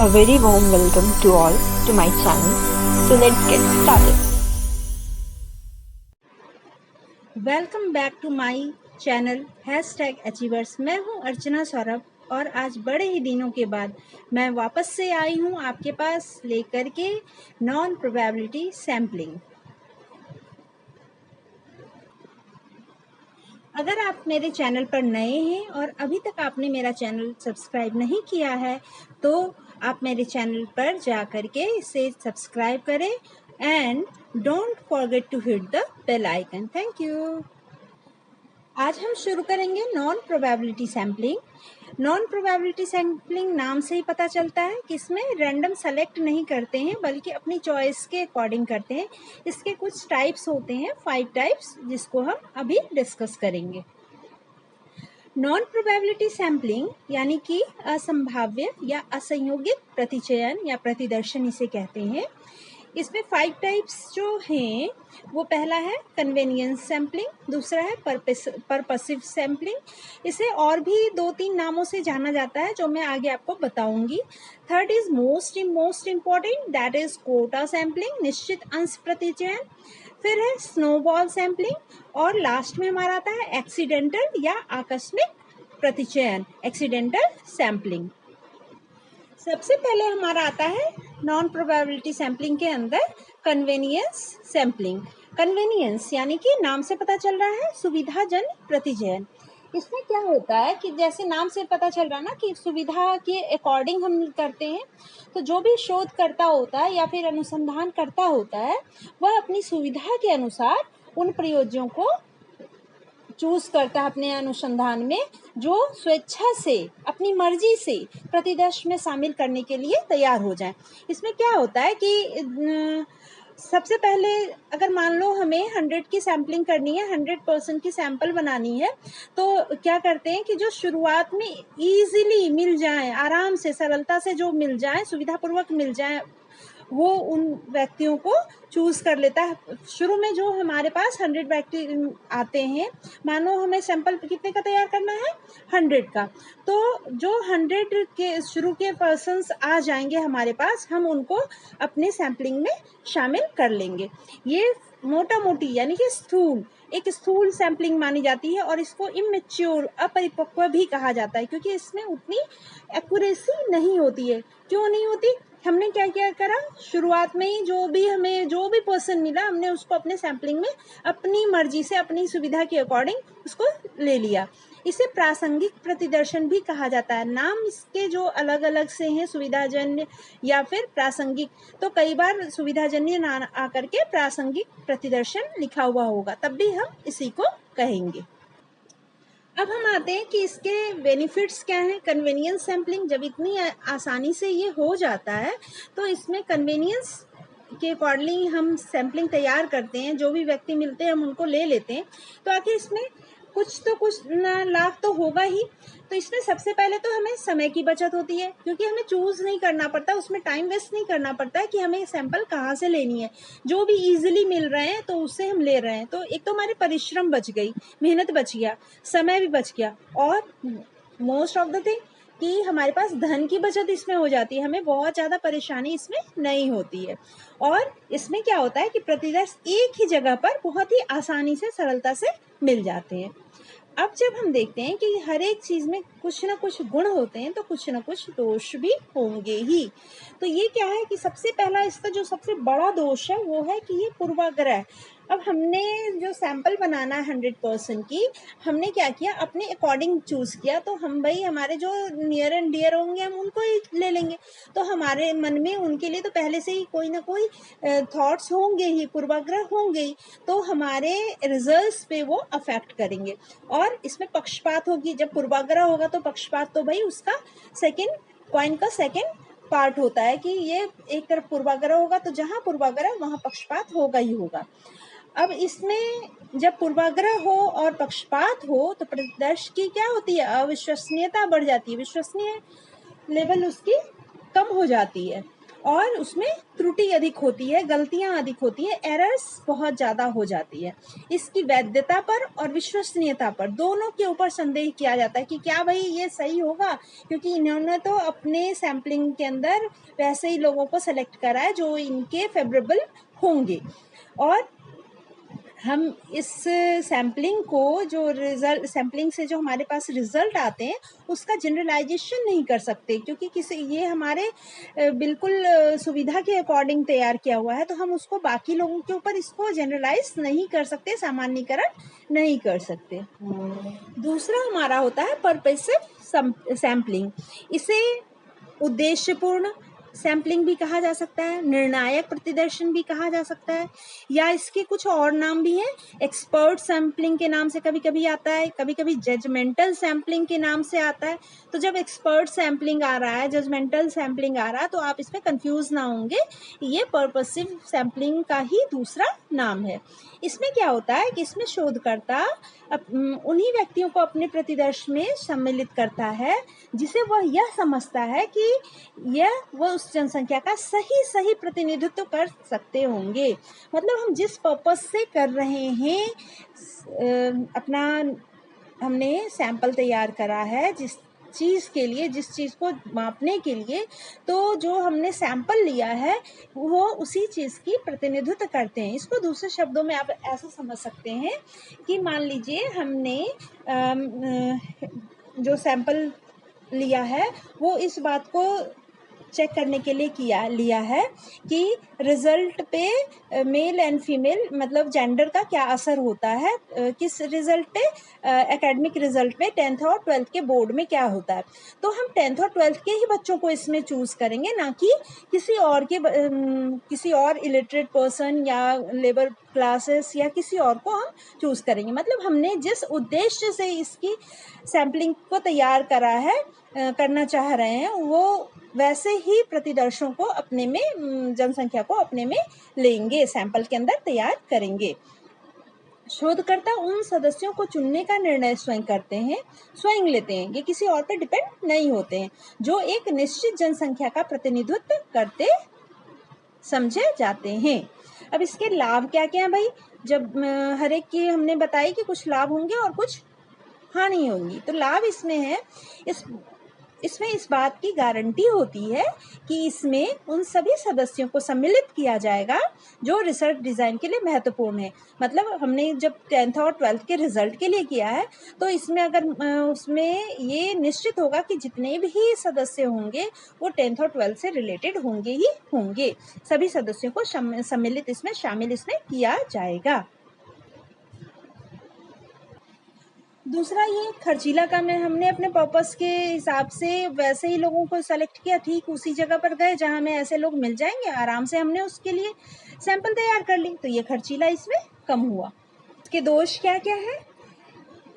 A very warm welcome to all to my channel. So let's get started. Welcome back to my channel #achievers. मैं हूं अर्चना सौरभ और आज बड़े ही दिनों के बाद मैं वापस से आई हूं आपके पास लेकर के नॉन प्रोबेबिलिटी सैम्पलिंग। अगर आप मेरे चैनल पर नए हैं और अभी तक आपने मेरा चैनल सब्सक्राइब नहीं किया है तो आप मेरे चैनल पर जा कर के इसे सब्सक्राइब करें and don't forget to hit the bell icon. Thank you. आज हम शुरू करेंगे non probability sampling. Non probability sampling नाम से ही पता चलता है कि इसमें रैंडम सेलेक्ट नहीं करते हैं बल्कि अपनी चॉइस के अकॉर्डिंग करते हैं। इसके कुछ टाइप्स होते हैं, 5 टाइप्स, जिसको हम अभी डिस्कस करेंगे। नॉन प्रोबेबिलिटी सैम्पलिंग यानी कि असंभाव्य या असंयोगित प्रतिचयन या प्रतिदर्शन इसे कहते हैं। इसमें 5 टाइप्स जो हैं वो पहला है कन्वेनियंस सैम्पलिंग, दूसरा है परपसिव सैम्पलिंग, इसे और भी 2-3 नामों से जाना जाता है जो मैं आगे आपको बताऊंगी। Third is most important, that is quota sampling, निश्चित अंश प्रतिचयन। फिर है स्नोबॉल सैम्पलिंग और लास्ट में हमारा आता है एक्सीडेंटल या आकस्मिक प्रतिचयन, एक्सीडेंटल सैम्पलिंग। सबसे पहले हमारा आता है नॉन प्रोबेबिलिटी सैम्पलिंग के अंदर कन्वेनियंस सैम्पलिंग। कन्वेनियंस यानी कि नाम से पता चल रहा है सुविधाजनक प्रतिचयन। इसमें क्या होता है कि जैसे नाम से पता चल रहा है ना कि सुविधा के अकॉर्डिंग हम करते हैं, तो जो भी शोधकर्ता होता है या फिर अनुसंधान करता होता है वह अपनी सुविधा के अनुसार उन प्रयोजों को चूज करता है अपने अनुसंधान में जो स्वेच्छा से अपनी मर्जी से प्रतिदर्श में शामिल करने के लिए तैयार हो जाए। इसमें क्या होता है कि सबसे पहले अगर मान लो हमें 100 की सैम्पलिंग करनी है, 100% की सैंपल बनानी है, तो क्या करते हैं कि जो शुरुआत में इजीली मिल जाए, आराम से सरलता से जो मिल जाए, सुविधापूर्वक मिल जाए, वो उन व्यक्तियों को चूज कर लेता है। शुरू में जो हमारे पास 100 व्यक्ति आते हैं, मानो हमें सैंपल कितने का तैयार करना है, 100 का, तो जो 100 के शुरू के पर्सन्स आ जाएंगे हमारे पास, हम उनको अपने सैम्पलिंग में शामिल कर लेंगे। ये मोटा मोटी यानी कि एक स्थूल सैम्पलिंग मानी जाती है और इसको इमेच्योर, अपरिपक्व भी कहा जाता है क्योंकि इसमें उतनी एक्यूरेसी नहीं होती है। क्यों नहीं होती? हमने क्या क्या करा, शुरुआत में ही जो भी पर्सन मिला, हमने उसको अपने सैम्पलिंग में अपनी मर्जी से अपनी सुविधा के अकॉर्डिंग उसको ले लिया। इसे प्रासंगिक प्रतिदर्शन भी कहा जाता है। नाम इसके जो अलग अलग से हैं, सुविधाजन्य या फिर प्रासंगिक, तो कई बार सुविधाजन्य ना आकर के प्रासंगिक प्रतिदर्शन लिखा हुआ होगा, तब भी हम इसी को कहेंगे। अब हम आते हैं कि इसके बेनिफिट्स क्या हैं। कन्वेनियंस सैम्पलिंग जब इतनी आसानी से ये हो जाता है तो इसमें कन्वेनियंस के अकॉर्डिंग हम सैम्पलिंग तैयार करते हैं, जो भी व्यक्ति मिलते हैं हम उनको ले लेते हैं, तो आखिर इसमें कुछ लाभ तो होगा ही। तो इसमें सबसे पहले तो हमें समय की बचत होती है क्योंकि हमें चूज नहीं करना पड़ता, उसमें टाइम वेस्ट नहीं करना पड़ता है कि हमें सैंपल कहाँ से लेनी है, जो भी इजीली मिल रहे हैं तो उससे हम ले रहे हैं। तो एक तो हमारे परिश्रम बच गई, मेहनत बच गया, समय भी बच गया, और मोस्ट ऑफ द थिंग कि हमारे पास धन की बचत इसमें हो जाती है, हमें बहुत ज़्यादा परेशानी इसमें नहीं होती है। और इसमें क्या होता है कि प्रतिदर्श एक ही जगह पर बहुत ही आसानी से, सरलता से मिल जाते हैं। अब जब हम देखते हैं कि हर एक चीज़ में कुछ ना कुछ गुण होते हैं तो कुछ ना कुछ दोष भी होंगे ही। तो ये क्या है कि सबसे पहला इसका जो सबसे बड़ा दोष है वो है कि ये पूर्वाग्रह। अब हमने जो सैंपल बनाना है 100% की, हमने क्या किया, अपने अकॉर्डिंग चूज किया, तो हम भाई हमारे जो नियर एंड डियर होंगे हम उनको ही ले लेंगे, तो हमारे मन में उनके लिए तो पहले से ही कोई ना कोई थॉट्स होंगे ही, पूर्वाग्रह होंगे ही, तो हमारे रिजल्ट्स पे वो अफेक्ट करेंगे। और इसमें पक्षपात होगी, जब पूर्वाग्रह होगा तो पक्षपात तो भाई उसका कॉइन का सेकेंड पार्ट होता है कि ये एक तरफ पूर्वाग्रह होगा तो जहां पूर्वाग्रह वहां पक्षपात होगा ही होगा। अब इसमें जब पूर्वाग्रह हो और पक्षपात हो तो प्रतिदर्श की क्या होती है, अविश्वसनीयता बढ़ जाती है, विश्वसनीय लेवल उसकी कम हो जाती है। और उसमें त्रुटि अधिक होती है, गलतियां अधिक होती हैं, एरर्स बहुत ज़्यादा हो जाती है। इसकी वैधता पर और विश्वसनीयता पर दोनों के ऊपर संदेह किया जाता है कि क्या भाई ये सही होगा, क्योंकि इन्होंने तो अपने सैम्पलिंग के अंदर वैसे ही लोगों को सेलेक्ट करा है जो इनके फेवरेबल होंगे। और हम इस सैम्पलिंग को जो रिजल्ट सैम्पलिंग से जो हमारे पास रिजल्ट आते हैं उसका जनरलाइजेशन नहीं कर सकते, क्योंकि किसी ये हमारे बिल्कुल सुविधा के अकॉर्डिंग तैयार किया हुआ है, तो हम उसको बाकी लोगों के ऊपर इसको जनरलाइज नहीं कर सकते, सामान्यीकरण नहीं कर सकते। दूसरा हमारा होता है पर्पसिव सैम्पलिंग। इसे उद्देश्यपूर्ण सैम्पलिंग भी कहा जा सकता है, निर्णायक प्रतिदर्शन भी कहा जा सकता है, या इसके कुछ और नाम भी हैं। एक्सपर्ट सैम्पलिंग के नाम से कभी कभी आता है, कभी कभी जजमेंटल सैम्पलिंग के नाम से आता है। तो जब एक्सपर्ट सैम्पलिंग आ रहा है, जजमेंटल सैम्पलिंग आ रहा है, तो आप इसमें कंफ्यूज ना होंगे, ये पर्पसिव सैम्पलिंग का ही दूसरा नाम है। इसमें क्या होता है कि इसमें शोधकर्ता उन्हीं व्यक्तियों को अपने प्रतिदर्श में सम्मिलित करता है जिसे वह यह समझता है कि वह उस जनसंख्या का सही प्रतिनिधित्व कर सकते होंगे। मतलब हम जिस पर्पस से कर रहे हैं, अपना हमने सैंपल तैयार करा है जिस चीज़ के लिए, जिस चीज़ को मापने के लिए, तो जो हमने सैंपल लिया है वो उसी चीज़ की प्रतिनिधित्व करते हैं। इसको दूसरे शब्दों में आप ऐसा समझ सकते हैं कि मान लीजिए हमने जो सैंपल लिया है वो इस बात को चेक करने के लिए लिया है कि रिजल्ट पे मेल एंड फीमेल मतलब जेंडर का क्या असर होता है, किस रिजल्ट पे, एकेडमिक रिजल्ट पे 10th और 12th के बोर्ड में क्या होता है। तो हम 10th और 12th के ही बच्चों को इसमें चूज करेंगे, ना कि किसी और इलिटरेट पर्सन या लेबर क्लासेस या किसी और को हम चूज करेंगे। मतलब हमने जिस उद्देश्य से इसकी सैम्पलिंग को तैयार करना चाह रहे हैं वो वैसे ही प्रतिदर्शों को अपने में, जनसंख्या को अपने में लेंगे, सैंपल के अंदर तैयार करेंगे। शोधकर्ता उन सदस्यों को चुनने का निर्णय स्वयं करते हैं, स्वयं लेते हैं, ये किसी और पर डिपेंड नहीं होते हैं, जो एक निश्चित जनसंख्या का प्रतिनिधित्व करते समझे जाते हैं। अब इसके लाभ क्या क्या है भाई? जब हर एक की हमने बताई कि कुछ लाभ होंगे और कुछ हानि होंगी। तो लाभ इसमें है, इसमें इस बात की गारंटी होती है कि इसमें उन सभी सदस्यों को सम्मिलित किया जाएगा जो रिसर्च डिज़ाइन के लिए महत्वपूर्ण है। मतलब हमने जब 10th और 12th के रिजल्ट के लिए किया है तो इसमें अगर उसमें ये निश्चित होगा कि जितने भी सदस्य होंगे वो 10th और 12th से रिलेटेड होंगे ही होंगे। सभी सदस्यों को सम्मिलित इसमें शामिल किया जाएगा। दूसरा ये खर्चीला काम है। हमने अपने पर्पस के हिसाब से वैसे ही लोगों को सेलेक्ट किया, ठीक उसी जगह पर गए जहाँ हमें ऐसे लोग मिल जाएंगे, आराम से हमने उसके लिए सैंपल तैयार कर ली, तो ये खर्चीला इसमें कम हुआ। इसके दोष क्या क्या है?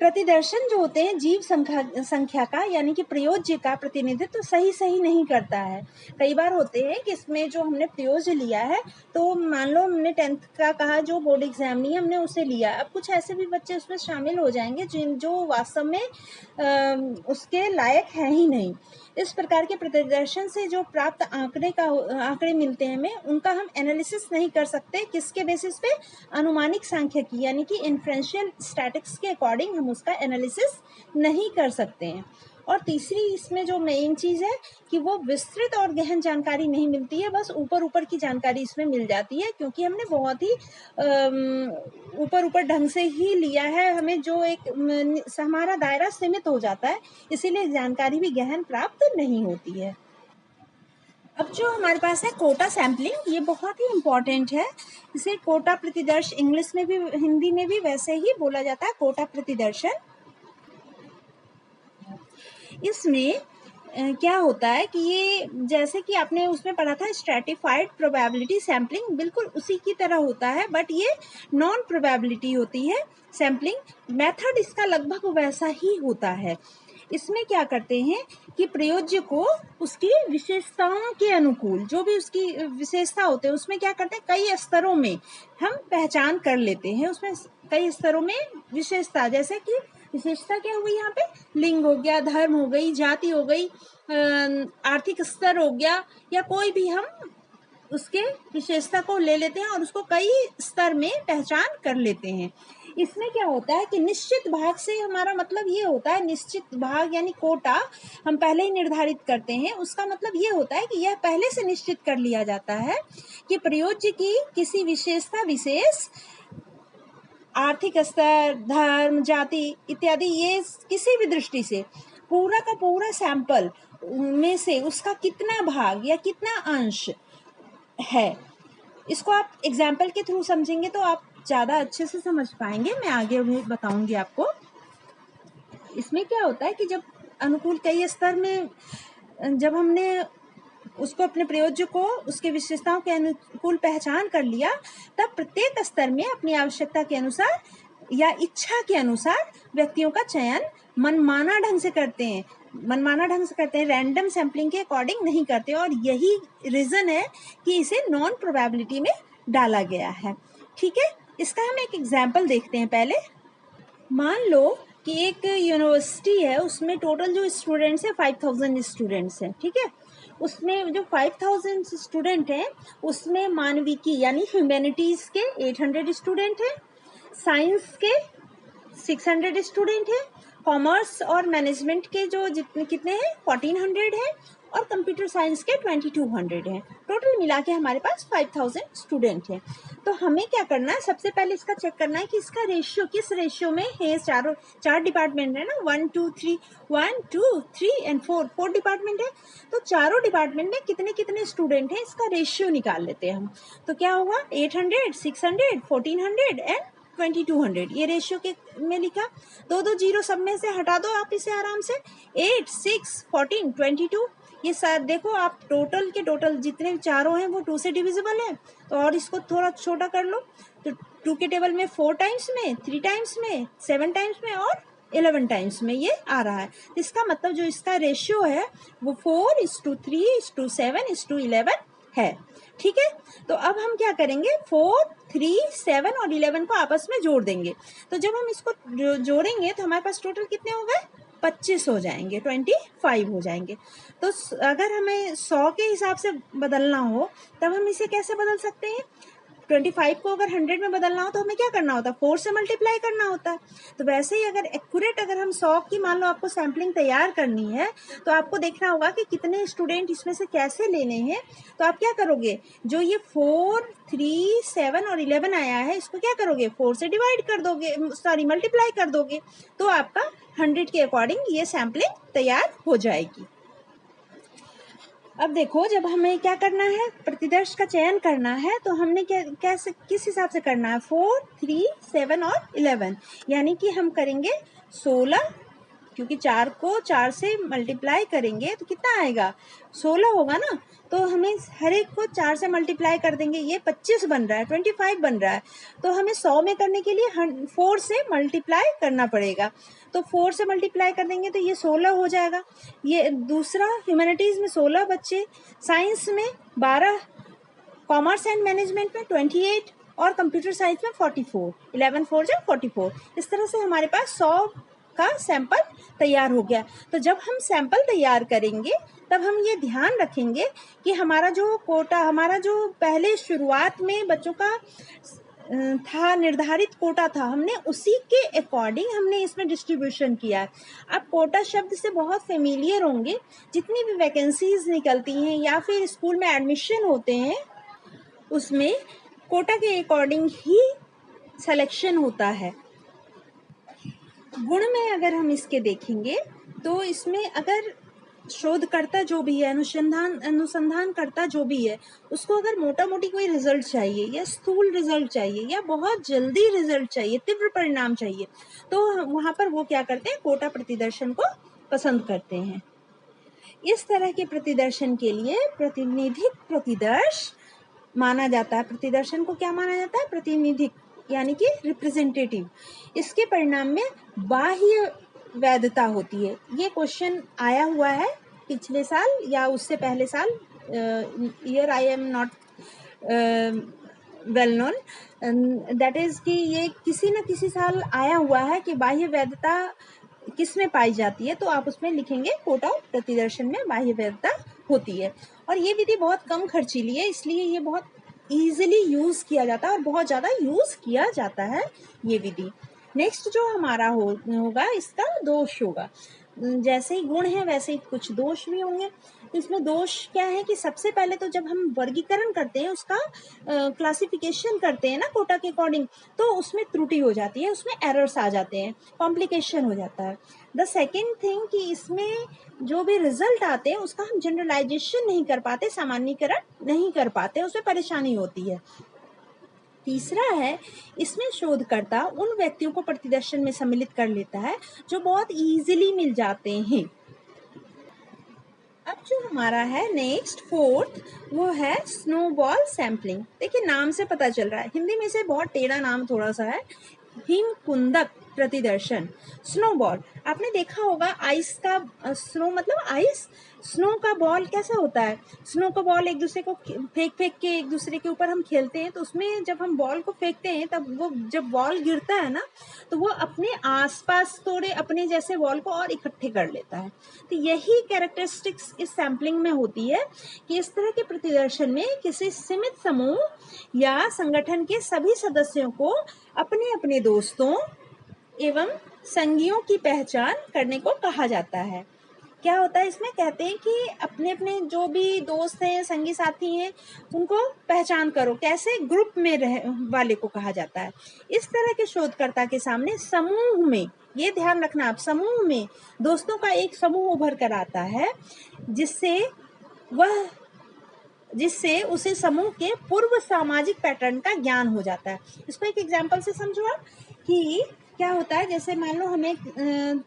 प्रतिदर्शन जो होते हैं जीव संख्या का यानी कि प्रयोज्य का प्रतिनिधित्व सही नहीं करता है। कई बार होते हैं कि इसमें जो हमने प्रयोज्य लिया है, तो मान लो हमने 10th का कहा जो बोर्ड एग्जाम नहीं है, हमने उसे लिया। अब कुछ ऐसे भी बच्चे उसमें शामिल हो जाएंगे जो वास्तव में उसके लायक है ही नहीं। इस प्रकार के प्रतिदर्शन से जो प्राप्त आंकड़े मिलते हैं हमें, उनका हम एनालिसिस नहीं कर सकते। किसके बेसिस पे? अनुमानिक सांख्यिकी यानी कि इन्फ्रेंशियल स्टैटिक्स के अकॉर्डिंग हम उसका एनालिसिस नहीं कर सकते हैं। और तीसरी इसमें जो मेन चीज़ है कि वो विस्तृत और गहन जानकारी नहीं मिलती है, बस ऊपर की जानकारी इसमें मिल जाती है, क्योंकि हमने बहुत ही ऊपर ढंग से ही लिया है। हमें जो हमारा दायरा सीमित हो जाता है, इसीलिए जानकारी भी गहन प्राप्त नहीं होती है। अब जो हमारे पास है कोटा सैम्पलिंग, ये बहुत ही इम्पॉर्टेंट है। इसे कोटा प्रतिदर्श इंग्लिश में भी, हिंदी में भी वैसे ही बोला जाता है, कोटा प्रतिदर्शन। इसमें क्या होता है कि ये जैसे कि आपने उसमें पढ़ा था स्ट्रैटिफाइड प्रोबेबिलिटी सैम्पलिंग, बिल्कुल उसी की तरह होता है, बट ये नॉन प्रोबेबिलिटी होती है सैम्पलिंग। मेथड इसका लगभग वैसा ही होता है। इसमें क्या करते हैं कि प्रयोज्य को उसकी विशेषताओं के अनुकूल, जो भी उसकी विशेषता होते हैं उसमें क्या करते हैं, कई स्तरों में हम पहचान कर लेते हैं। उसमें कई स्तरों में विशेषता, जैसे कि विशेषता क्या हुई यहाँ पे? लिंग हो गया, धर्म हो गई, जाति हो गई, आर्थिक स्तर हो गया, या कोई भी हम उसके विशेषता को ले लेते हैं और उसको कई स्तर में पहचान कर लेते हैं। इसमें क्या होता है कि निश्चित भाग से हमारा मतलब ये होता है, निश्चित भाग यानी कोटा हम पहले ही निर्धारित करते हैं। उसका मतलब ये होता है कि यह पहले से निश्चित कर लिया जाता है कि प्रयोज्य की किसी विशेषता विशेष आर्थिक स्तर, धर्म, जाति इत्यादि, ये किसी भी दृष्टि से पूरा का पूरा सैंपल में से उसका कितना भाग या कितना अंश है, इसको आप एग्जाम्पल के थ्रू समझेंगे तो आप ज़्यादा अच्छे से समझ पाएंगे। मैं आगे भी बताऊंगी आपको। इसमें क्या होता है कि जब अनुकूल कई स्तर में जब हमने उसको अपने प्रयोज्य को उसके विशेषताओं के अनुकूल पहचान कर लिया, तब प्रत्येक स्तर में अपनी आवश्यकता के अनुसार या इच्छा के अनुसार व्यक्तियों का चयन मनमाना ढंग से करते हैं। रैंडम सैम्पलिंग के अकॉर्डिंग नहीं करते, और यही रीज़न है कि इसे नॉन प्रोबेबिलिटी में डाला गया है। ठीक है, इसका हम एक एग्जाम्पल देखते हैं। पहले मान लो कि एक यूनिवर्सिटी है, उसमें टोटल जो स्टूडेंट्स हैं 5000 स्टूडेंट्स हैं। ठीक है, उसमें जो 5000 स्टूडेंट हैं उसमें मानविकी यानी ह्यूमैनिटीज़ के 800 स्टूडेंट हैं, साइंस के 600 स्टूडेंट हैं, कॉमर्स और मैनेजमेंट के जो कितने हैं 1400 हैं, और कंप्यूटर साइंस के 2200 हैं। टोटल मिला के हमारे पास 5000 स्टूडेंट हैं। तो हमें क्या करना है, सबसे पहले इसका चेक करना है कि इसका रेशियो किस रेशियो में है। चार डिपार्टमेंट है ना, 1 2 3 एंड 4 डिपार्टमेंट है। तो चारों डिपार्टमेंट में कितने कितने स्टूडेंट हैं इसका रेशियो निकाल लेते हैं हम। तो क्या होगा, 800, 600, 1400 एंड 2200, ये रेशियो के में लिखा। दो जीरो सब में से हटा दो आप इसे आराम से। 8, 6, 14, 22, ये साथ देखो आप टोटल के टोटल जितने चारों हैं वो 2 से डिविजिबल है। तो और इसको थोड़ा छोटा कर लो, तो 2 के टेबल में 4 टाइम्स में, 3 टाइम्स में, 7 टाइम्स में और 11 टाइम्स में ये आ रहा है। इसका मतलब जो इसका रेशियो है वो 4:3:7:11 है। ठीक है, तो अब हम क्या करेंगे, 4, 3, 7 और 11 को आपस में जोड़ देंगे। तो जब हम इसको जोड़ेंगे तो हमारे पास टोटल कितने हो गए, 25 हो जाएंगे, 25 हो जाएंगे। तो अगर हमें 100 के हिसाब से बदलना हो तब हम इसे कैसे बदल सकते हैं, 25 को अगर 100 में बदलना हो तो हमें क्या करना होता है, 4 से मल्टीप्लाई करना होता है। तो वैसे ही अगर एक्यूरेट अगर हम 100 की मान लो आपको सैम्पलिंग तैयार करनी है तो आपको देखना होगा कि कितने स्टूडेंट इसमें से कैसे लेने हैं। तो आप क्या करोगे, जो ये 4, 3, 7 और 11 आया है इसको क्या करोगे, 4 से डिवाइड कर दोगे, मल्टीप्लाई कर दोगे, तो आपका 100 के अकॉर्डिंग ये सैम्पलिंग तैयार हो जाएगी। अब देखो, जब हमें क्या करना है, प्रतिदर्श का चयन करना है, तो हमने कैसे किस हिसाब से करना है, 4, 3, 7 और 11, यानी कि हम करेंगे 16, क्योंकि 4 को 4 से मल्टीप्लाई करेंगे तो कितना आएगा, 16 होगा ना। तो हमें हर एक को 4 से मल्टीप्लाई कर देंगे, ये 25 बन रहा है, 25 बन रहा है। तो हमें 100 में करने के लिए 4 से मल्टीप्लाई करना पड़ेगा। तो 4 से मल्टीप्लाई कर देंगे तो ये 16 हो जाएगा। ये दूसरा, ह्यूमैनिटीज़ में 16 बच्चे, साइंस में 12, कॉमर्स एंड मैनेजमेंट में 28 और कंप्यूटर साइंस में 44, 11 4 जा 44। इस तरह से हमारे पास 100 का सैंपल तैयार हो गया। तो जब हम सैंपल तैयार करेंगे तब हम ये ध्यान रखेंगे कि हमारा जो कोटा, हमारा जो पहले शुरुआत में बच्चों का था, निर्धारित कोटा था, हमने उसी के अकॉर्डिंग हमने इसमें डिस्ट्रीब्यूशन किया है। आप कोटा शब्द से बहुत फेमिलियर होंगे, जितनी भी वैकेंसीज निकलती हैं या फिर स्कूल में एडमिशन होते हैं उसमें कोटा के अकॉर्डिंग ही सिलेक्शन होता है। गुण में अगर हम इसके देखेंगे तो इसमें अगर शोधकर्ता जो भी है, अनुसंधानकर्ता जो भी है, उसको अगर मोटा मोटी कोई रिजल्ट चाहिए या स्थूल रिजल्ट चाहिए या बहुत जल्दी रिजल्ट चाहिए, तीव्र परिणाम चाहिए, तो वहाँ पर वो क्या करते हैं, कोटा प्रतिदर्शन को पसंद करते हैं। इस तरह के प्रतिदर्शन के लिए प्रतिनिधिक प्रतिदर्श माना जाता है। प्रतिदर्शन को क्या माना जाता है, प्रतिनिधिक यानी कि रिप्रेजेंटेटिव। इसके परिणाम में बाह्य वैधता होती है। ये क्वेश्चन आया हुआ है पिछले साल या उससे पहले साल, year I am not well known, that is कि ये किसी न किसी साल आया हुआ है कि बाह्य वैधता किस में पाई जाती है, तो आप उसमें लिखेंगे कोट ऑफ प्रतिदर्शन में बाह्य वैधता होती है। और ये विधि बहुत कम खर्चीली है, इसलिए ये बहुत ईजिली यूज़ किया जाता है और बहुत ज़्यादा यूज़ किया जाता है ये विधि। नेक्स्ट जो हमारा होगा इसका दोष होगा। जैसे ही गुण है वैसे ही कुछ दोष भी होंगे। तो इसमें दोष क्या है कि सबसे पहले तो जब हम वर्गीकरण करते हैं, उसका क्लासिफिकेशन करते हैं ना कोटा के अकॉर्डिंग, तो उसमें त्रुटि हो जाती है, उसमें एरर्स आ जाते हैं, कॉम्प्लिकेशन हो जाता है। द सेकेंड थिंग कि इसमें जो भी रिजल्ट आते हैं उसका हम जनरलाइजेशन नहीं कर पाते, सामान्यीकरण नहीं कर पाते, उसमें परेशानी होती है। तीसरा है, इसमें शोधकर्ता उन व्यक्तियों को प्रतिदर्शन में सम्मिलित कर लेता है जो बहुत इजीली मिल जाते हैं। अब जो हमारा है नेक्स्ट फोर्थ, वो है स्नोबॉल सैम्पलिंग। देखिए नाम से पता चल रहा है, हिंदी में से बहुत टेढ़ा नाम थोड़ा सा है, हिमकुंदक प्रतिदर्शन। स्नोबॉल आपने देखा होगा, आइस का स्नो मतलब आइस, स्नो का बॉल कैसा होता है, स्नो का बॉल एक दूसरे को फेंक के एक दूसरे के ऊपर हम खेलते हैं, तो उसमें जब हम बॉल को फेंकते हैं तब वो जब बॉल गिरता है ना, तो वो अपने आसपास थोड़े अपने जैसे बॉल को और इकट्ठे कर लेता है। तो यही कैरेक्टरिस्टिक्स इस सैम्पलिंग में होती है कि इस तरह के प्रतिदर्शन में किसी सीमित समूह या संगठन के सभी सदस्यों को अपने अपने दोस्तों एवं संगियों की पहचान करने को कहा जाता है। क्या होता है इसमें, कहते हैं कि अपने अपने जो भी दोस्त हैं, संगी साथी हैं, उनको पहचान करो। कैसे, ग्रुप में वाले को कहा जाता है। इस तरह के शोधकर्ता के सामने समूह में, ये ध्यान रखना आप, समूह में दोस्तों का एक समूह उभर कर आता है जिससे उसे समूह के पूर्व सामाजिक पैटर्न का ज्ञान हो जाता है। इसको एक एग्जाम्पल से समझो आप कि क्या होता है। जैसे मान लो हमें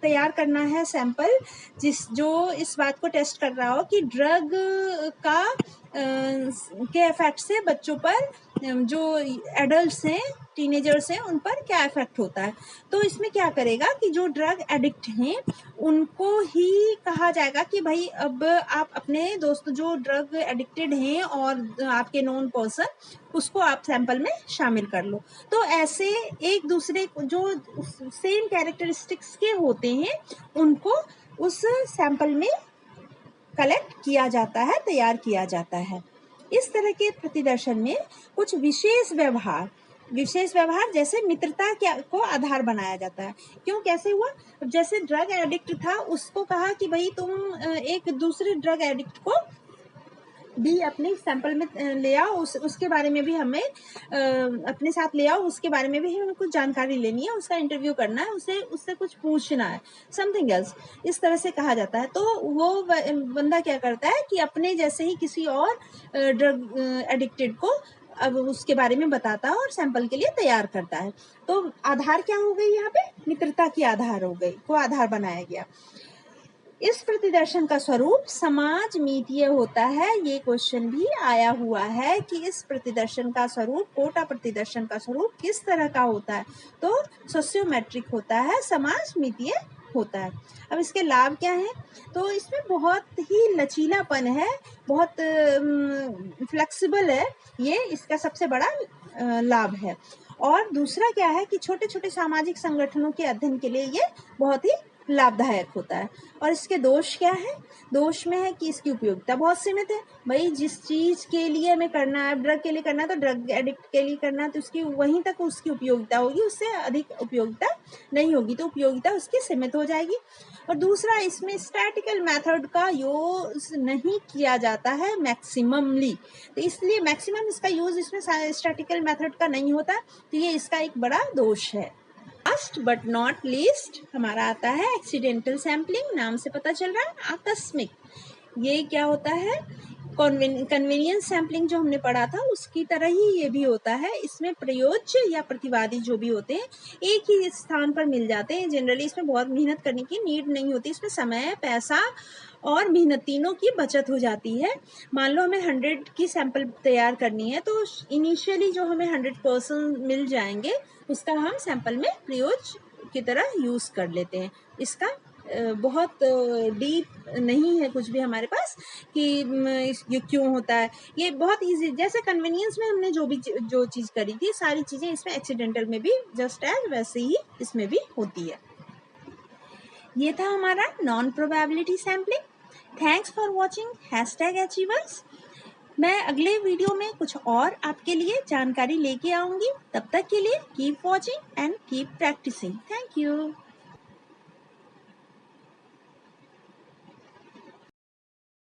तैयार करना है सैंपल जो इस बात को टेस्ट कर रहा हो कि ड्रग का के इफेक्ट से बच्चों पर, जो एडल्ट्स हैं, टीनेजर्स हैं, उन पर क्या इफेक्ट होता है। तो इसमें क्या करेगा कि जो ड्रग एडिक्ट हैं उनको ही कहा जाएगा कि भाई अब आप अपने दोस्त जो ड्रग एडिक्टेड हैं और आपके नोन पर्सन, उसको आप सैंपल में शामिल कर लो। तो ऐसे एक दूसरे जो सेम कैरेक्टरिस्टिक्स के होते हैं उनको उस सैंपल में कलेक्ट किया जाता है, तैयार किया जाता है। इस तरह के प्रतिदर्शन में कुछ विशेष व्यवहार जैसे मित्रता को आधार बनाया जाता है। क्यों, कैसे हुआ, जैसे ड्रग एडिक्ट था उसको कहा कि भाई तुम एक दूसरे ड्रग एडिक्ट को भी अपने सैंपल में ले आओ, उसके बारे में भी हमें अपने साथ ले आओ, उसके बारे में भी हमें कुछ जानकारी लेनी है, उसका इंटरव्यू करना है, उससे कुछ पूछना है, समथिंग एल्स, इस तरह से कहा जाता है। तो वो बंदा क्या करता है कि अपने जैसे ही किसी और ड्रग एडिक्टेड को अब उसके बारे में बताता है और सैंपल के लिए तैयार करता है। तो आधार क्या हो गई, यहाँ पे मित्रता की आधार हो गई, को आधार बनाया गया। इस प्रतिदर्शन का स्वरूप समाज मीतीय होता है। ये क्वेश्चन भी आया हुआ है कि इस प्रतिदर्शन का स्वरूप, कोटा प्रतिदर्शन का स्वरूप किस तरह का होता है। तो सोशियोमेट्रिक होता है, समाज मीतीय होता है। अब इसके लाभ क्या हैं, तो इसमें बहुत ही लचीलापन है, बहुत फ्लेक्सिबल है, ये इसका सबसे बड़ा लाभ है। और दूसरा क्या है कि छोटे छोटे सामाजिक संगठनों के अध्ययन के लिए ये बहुत ही लाभदायक होता है। और इसके दोष क्या है, दोष में है कि इसकी उपयोगिता बहुत सीमित है। भाई जिस चीज़ के लिए हमें करना है, ड्रग के लिए करना है, तो ड्रग एडिक्ट के लिए करना है, तो उसकी वहीं तक उसकी उपयोगिता होगी, उससे अधिक उपयोगिता नहीं होगी, तो उपयोगिता उसकी सीमित हो जाएगी। और दूसरा, इसमें स्टैटिकल मेथड का यूज नहीं किया जाता है मैक्सिममली, तो इसलिए मैक्सिमम इसका यूज इसमें स्टैटिकल मेथड का नहीं होता, तो ये इसका एक बड़ा दोष है। लास्ट बट नॉट लीस्ट हमारा आता है एक्सीडेंटल सैम्पलिंग। नाम से पता चल रहा है आकस्मिक। ये क्या होता है, कन्वीनियंस सैम्पलिंग जो हमने पढ़ा था उसकी तरह ही ये भी होता है। इसमें प्रयोज्य या प्रतिवादी जो भी होते हैं एक ही स्थान पर मिल जाते हैं। जनरली इसमें बहुत मेहनत करने की नीड नहीं होती, इसमें समय, पैसा और मेहनत तीनों की बचत हो जाती है। मान लो हमें 100 की सैंपल तैयार करनी है, तो इनिशियली जो हमें 100% मिल जाएंगे उसका हम सैंपल में प्रयोज्य की तरह यूज़ कर लेते हैं। इसका बहुत डीप नहीं है कुछ भी हमारे पास कि ये क्यों होता है। ये बहुत ईजी, जैसे कन्वीनियंस में हमने जो चीज़ करी थी, सारी चीज़ें इसमें एक्सीडेंटल में भी जस्ट एज वैसे ही इसमें भी होती है। ये था हमारा non probability sampling. Thanks for watching #Achievers। मैं अगले वीडियो में कुछ और आपके लिए जानकारी लेके आऊंगी। तब तक के लिए keep watching and keep practising. Thank you.